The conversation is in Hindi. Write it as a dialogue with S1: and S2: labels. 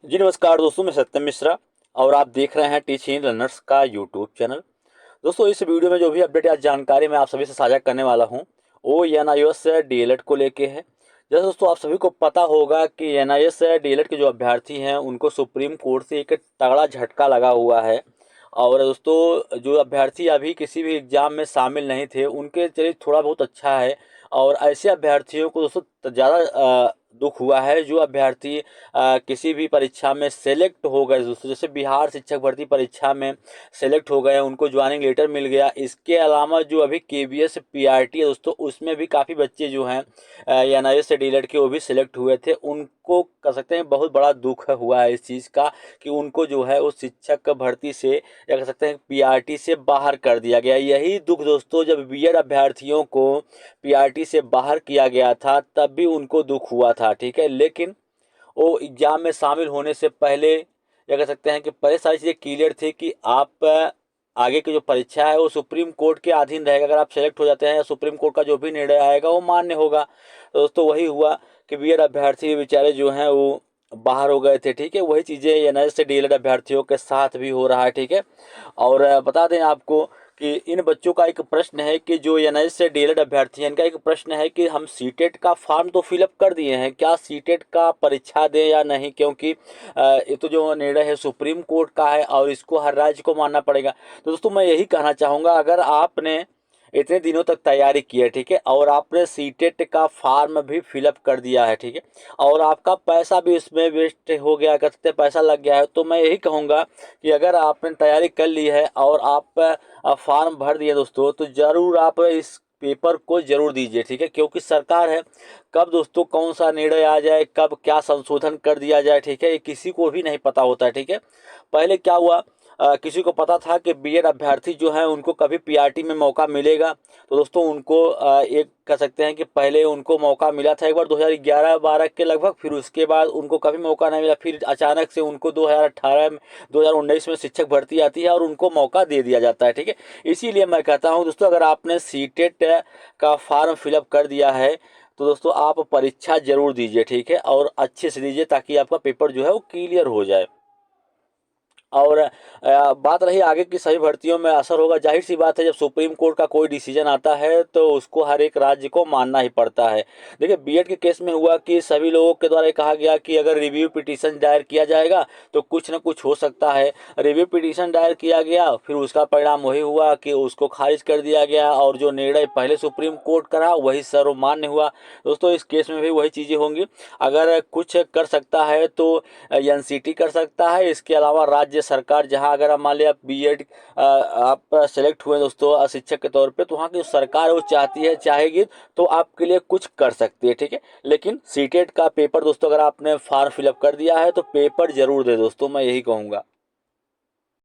S1: जी नमस्कार दोस्तों, मैं सत्यम मिश्रा और आप देख रहे हैं टीचिंग लर्नर्स का यूट्यूब चैनल। दोस्तों, इस वीडियो में जो भी अपडेट या जानकारी मैं आप सभी से साझा करने वाला हूं वो एनआईओएस डीएलएड को लेके है। जैसे दोस्तों आप सभी को पता होगा कि एनआईओएस डीएलएड के जो अभ्यर्थी हैं उनको सुप्रीम कोर्ट से एक तगड़ा झटका लगा हुआ है। और दोस्तों जो अभ्यर्थी अभी किसी भी एग्जाम में शामिल नहीं थे उनके चलिए थोड़ा बहुत अच्छा है। और ऐसे अभ्यर्थियों को दोस्तों ज़्यादा दुख हुआ है जो अभ्यर्थी किसी भी परीक्षा में सेलेक्ट हो गए। दोस्तों जैसे बिहार शिक्षक भर्ती परीक्षा में सेलेक्ट हो गए, उनको ज्वाइनिंग लेटर मिल गया। इसके अलावा जो अभी केवीएस पीआरटी है दोस्तों, उसमें भी काफ़ी बच्चे जो हैं एनआईओएस से डीएलएड के वो भी सिलेक्ट हुए थे। उनको कह सकते हैं बहुत बड़ा दुख हुआ है इस चीज़ का कि उनको जो है उस शिक्षक भर्ती से या कह सकते हैं पीआरटी से बाहर कर दिया गया। यही दुख दोस्तों जब बीएड अभ्यर्थियों को पीआरटी से बाहर किया गया था तब भी उनको दुख हुआ था, ठीक है। लेकिन वो एग्जाम में शामिल होने से पहले या कह सकते हैं कि पहले सारी चीज़ें क्लियर थी कि आप आगे की जो परीक्षा है वो सुप्रीम कोर्ट के अधीन रहेगा। अगर आप सेलेक्ट हो जाते हैं या सुप्रीम कोर्ट का जो भी निर्णय आएगा वो मान्य होगा। तो दोस्तों वही हुआ कि बीएड अभ्यर्थी बेचारे जो हैं वो बाहर हो गए थे, ठीक है। वही चीज़ें एनआईओएस से डीएलएड अभ्यर्थियों के साथ भी हो रहा है, ठीक है। और बता दें आपको कि इन बच्चों का एक प्रश्न है कि जो एनआईओएस से डीएलएड अभ्यर्थी हैं इनका एक प्रश्न है कि हम सीटेट का फॉर्म तो फिलअप कर दिए हैं, क्या सीटेट का परीक्षा दें या नहीं, क्योंकि ये तो जो निर्णय है सुप्रीम कोर्ट का है और इसको हर राज्य को मानना पड़ेगा। तो दोस्तों मैं यही कहना चाहूँगा, अगर आपने इतने दिनों तक तैयारी की है, ठीक है, और आपने सीटेट का फॉर्म भी फिलअप कर दिया है, ठीक है, और आपका पैसा भी इसमें वेस्ट हो गया, कर सकते पैसा लग गया है, तो मैं यही कहूँगा कि अगर आपने तैयारी कर ली है और आप फॉर्म भर दिए दोस्तों, तो ज़रूर आप इस पेपर को जरूर दीजिए, ठीक है। क्योंकि सरकार है, कब दोस्तों कौन सा निर्णय आ जाए, कब क्या संशोधन कर दिया जाए, ठीक है, ये किसी को भी नहीं पता होता है, ठीक है। पहले क्या हुआ, किसी को पता था कि बीएड अभ्यर्थी जो हैं उनको कभी पीआरटी में मौका मिलेगा। तो दोस्तों उनको एक कह सकते हैं कि पहले उनको मौका मिला था एक बार 2011-12 के लगभग, फिर उसके बाद उनको कभी मौका नहीं मिला। फिर अचानक से उनको 2018 में 2019 में शिक्षक भर्ती आती है और उनको मौका दे दिया जाता है, ठीक है। इसीलिए मैं कहता हूँ दोस्तों, अगर आपने सीटेट का फॉर्म फिलअप कर दिया है तो दोस्तों आप परीक्षा जरूर दीजिए, ठीक है, और अच्छे से दीजिए ताकि आपका पेपर जो है वो क्लियर हो जाए। और बात रही आगे की सभी भर्तियों में असर होगा, जाहिर सी बात है जब सुप्रीम कोर्ट का कोई डिसीजन आता है तो उसको हर एक राज्य को मानना ही पड़ता है। देखिए बीएड के केस में हुआ कि सभी लोगों के द्वारा कहा गया कि अगर रिव्यू पिटीशन दायर किया जाएगा तो कुछ न कुछ हो सकता है। रिव्यू पिटीशन दायर किया गया, फिर उसका परिणाम वही हुआ कि उसको खारिज कर दिया गया और जो निर्णय पहले सुप्रीम कोर्ट का रहा वही सर्वमान्य हुआ। दोस्तों इस केस में भी वही चीज़ें होंगी। अगर कुछ कर सकता है तो एनसीटी कर सकता है, इसके अलावा राज्य सरकार जहां अगर मान लिया बीएड आप सेलेक्ट हुए दोस्तों शिक्षक के तौर पे, तो वहाँ की सरकार वो चाहती है चाहेगी तो आपके लिए कुछ कर सकती है, ठीक है। लेकिन सीटेट का पेपर दोस्तों अगर आपने फॉर्म फिलअप कर दिया है तो पेपर जरूर दे दोस्तों, मैं यही कहूँगा।